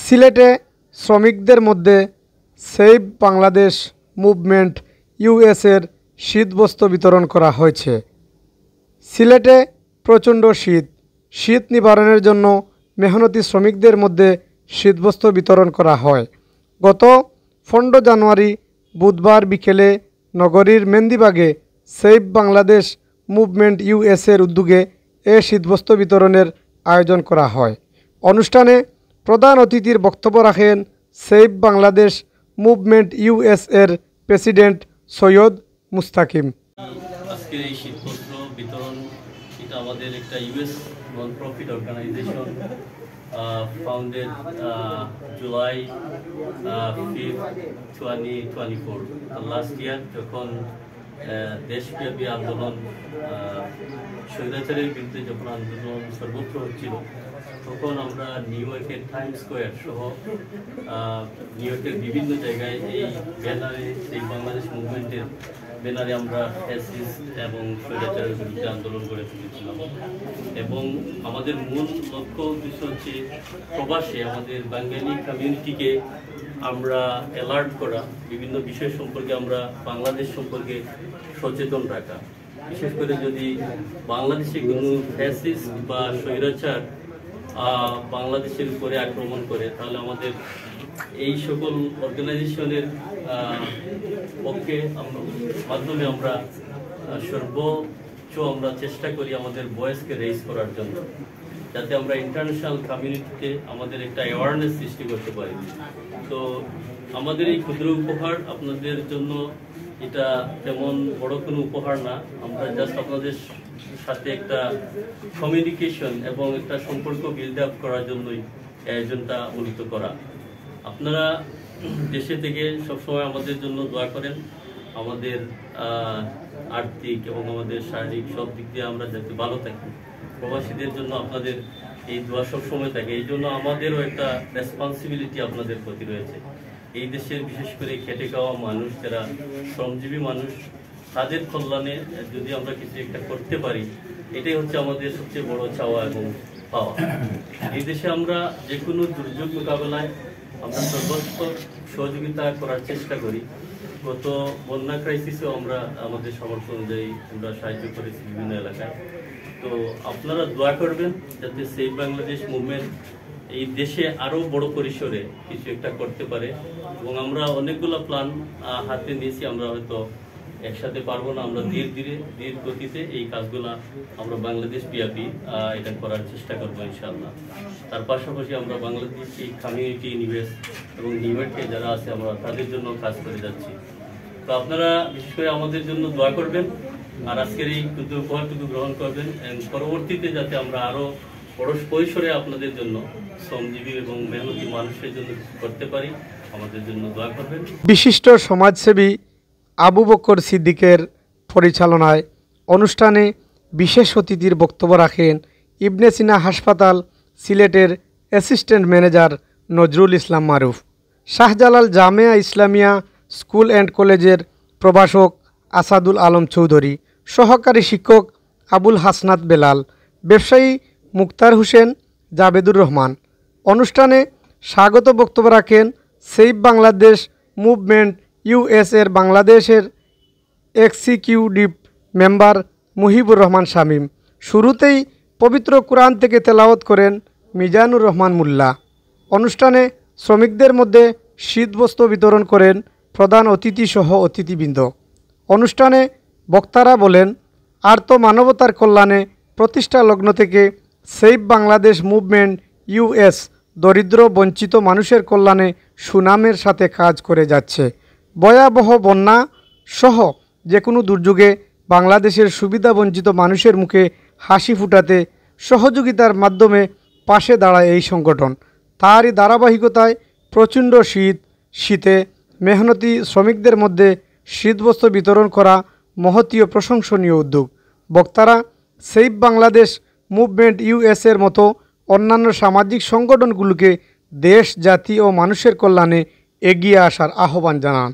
সিলেটে শ্রমিকদের মধ্যে সেভ বাংলাদেশ মুভমেন্ট ইউএসের শীতবস্ত্র বিতরণ করা হয়েছে। সিলেটে প্রচণ্ড শীত নিবারণের জন্য মেহনতি শ্রমিকদের মধ্যে শীতবস্ত্র বিতরণ করা হয়। গত 15 জানুয়ারি বুধবার বিকেলে নগরীর মেন্দিবাগে সেভ বাংলাদেশ মুভমেন্ট ইউএসের উদ্যোগে এ শীতবস্ত্র বিতরণের আয়োজন করা হয়। অনুষ্ঠানে প্রধান অতিথির বক্তব্য রাখেন সেভ বাংলাদেশ মুভমেন্ট ইউএসের প্রেসিডেন্ট সৈয়দ মুস্তাকিম। আজকের এই শীতবস্ত্র বিতরণ এটা আমাদের একটা US non profit organisation founded July 5th, 2024. Last year যখন দেশব্যাপী আন্দোলন স্বৈরাচারের বিরুদ্ধে যখন আন্দোলন সর্বত্র হচ্ছিল, তখন আমরা নিউ ইয়র্কের টাইম স্কোয়ার সহ নিউ ইয়র্কের বিভিন্ন জায়গায় এই ব্যানারে এই বাংলাদেশ মুভমেন্টের ব্যানারে আমরা ফ্যাসিস্ট এবং স্বৈরাচারের বিরুদ্ধে আন্দোলন করে তুলেছিলাম। এবং আমাদের মূল লক্ষ্য উদ্দেশ্য হচ্ছে প্রবাসে আমাদের বাঙালি কমিউনিটিকে আমরা অ্যালার্ট করা, বিভিন্ন বিষয় সম্পর্কে আমরা বাংলাদেশ সম্পর্কে সচেতন রাখা। বিশেষ করে যদি বাংলাদেশে কোনো ফ্যাসিস্ট বা স্বৈরাচার বাংলাদেশের উপরে আক্রমণ করে, তাহলে আমাদের এই সকল অর্গানাইজেশনের পক্ষে মাধ্যমে আমরা সর্বোচ্চ আমরা চেষ্টা করি আমাদের ভয়েসকে রেইজ করার জন্য, যাতে আমরা ইন্টারন্যাশনাল কমিউনিটিতে আমাদের একটা অ্যাওয়ারনেস সৃষ্টি করতে পারি। তো আমাদের এই ক্ষুদ্র উপহার আপনাদের জন্য এটা তেমন বড় কোনো উপহার না, আমরা জাস্ট আপনাদের সাথে একটা কমিউনিকেশন এবং একটা সম্পর্ক বিল্ড আপ করার জন্যই আয়োজনটা মূলত করা। আপনারা দেশে থেকে সবসময় আমাদের জন্য দোয়া করেন, আমাদের আর্থিক এবং আমাদের শারীরিক সব দিক দিয়ে আমরা যাতে ভালো থাকি। প্রবাসীদের জন্য আপনাদের এই দোয়া সবসময় থাকে, এই জন্য আমাদেরও একটা রেসপন্সিবিলিটি আপনাদের প্রতি রয়েছে। এই দেশের বিশেষ করে খেটে খাওয়া মানুষ, যারা শ্রমজীবী মানুষ, তাদের কল্যাণে যদি আমরা কিছু একটা করতে পারি, এটাই হচ্ছে আমাদের সবচেয়ে বড় চাওয়া এবং পাওয়া। এই দেশে আমরা যে কোনো দুর্যোগ মোকাবেলায় আমরা সর্বোচ্চ সহযোগিতা করার চেষ্টা করি। গত বন্যা ক্রাইসিসেও আমরা আমাদের সামর্থ্য অনুযায়ী আমরা সাহায্য করেছি বিভিন্ন এলাকায়। তো আপনারা দোয়া করবেন যাতে সেভ বাংলাদেশ মুভমেন্ট এই দেশে আরও বড় পরিসরে কিছু একটা করতে পারে। এবং আমরা অনেকগুলো প্ল্যান হাতে নিয়েছি, আমরা হয়তো একসাথে পারবো না, আমরা ধীর গতিতে এই কাজগুলা আমরা বাংলাদেশ ব্যাপী এটা করার চেষ্টা করবো ইনশাআল্লাহ। তার পাশাপাশি আমরা বাংলাদেশি কমিউনিটি ইউএস এবং নিউ ইয়র্কে যারা আছে আমরা তাদের জন্য কাজ করে যাচ্ছি। তো আপনারা বিশেষ করে আমাদের জন্য দোয়া করবেন, আর আজকের এই ক্ষুদ্র উপহারটুকু গ্রহণ করবেন। পরবর্তীতে যাতে আমরা আরও বড় পরিসরে আপনাদের জন্য শ্রমজীবী এবং মেহনতি মানুষের জন্য করতে পারি, আমাদের জন্য দোয়া করবেন। বিশিষ্ট সমাজসেবী আবু বকর সিদ্দিকের পরিচালনায় অনুষ্ঠানে বিশেষ অতিথির বক্তব্য রাখেন ইবনে সিনা হাসপাতাল সিলেটের assistant manager Nazrul Islam Maruf, Shahjalal Jamia Islamia school and কলেজের প্রভাষক আসাদুল আলম চৌধুরী, সহকারী শিক্ষক আবুল হাসনাত বেলাল, ব্যবসায়ী মুক্তার হোসেন, জাবেদুর রহমান। অনুষ্ঠানে স্বাগত বক্তব্য রাখেন সেভ বাংলাদেশ মুভমেন্ট ইউএসের বাংলাদেশের এক্সিকিউটিভ মেম্বার মুহিবুর রহমান শামীম। শুরুতেই পবিত্র কুরআন থেকে তেলাওয়াত করেন মিজানুর রহমান মোল্লা। অনুষ্ঠানে শ্রমিকদের মধ্যে শীতবস্ত্র বিতরণ করেন প্রধান অতিথি সহ অতিথিবৃন্দ। অনুষ্ঠানে বক্তারা বলেন, আর্ত মানবতার কল্যাণে প্রতিষ্ঠা লগ্ন থেকে সেভ বাংলাদেশ মুভমেন্ট ইউএস দরিদ্র বঞ্চিত মানুষের কল্যাণে সুনামের সাথে কাজ করে যাচ্ছে। ভয়াবহ বন্যা সহ যে কোনো দুর্যোগে বাংলাদেশের সুবিধাবঞ্চিত মানুষের মুখে হাসি ফুটাতে সহযোগিতার মাধ্যমে পাশে দাঁড়ায় এই সংগঠন। তারই ধারাবাহিকতায় প্রচণ্ড শীতে মেহনতি শ্রমিকদের মধ্যে শীতবস্ত্র বিতরণ করা মহতীয় প্রশংসনীয় উদ্যোগ। বক্তারা সেভ বাংলাদেশ মুভমেন্ট ইউএসের মতো অন্যান্য সামাজিক সংগঠনগুলোকে দেশ, জাতি ও মানুষের কল্যাণে এগিয়ে আসার আহ্বান জানান।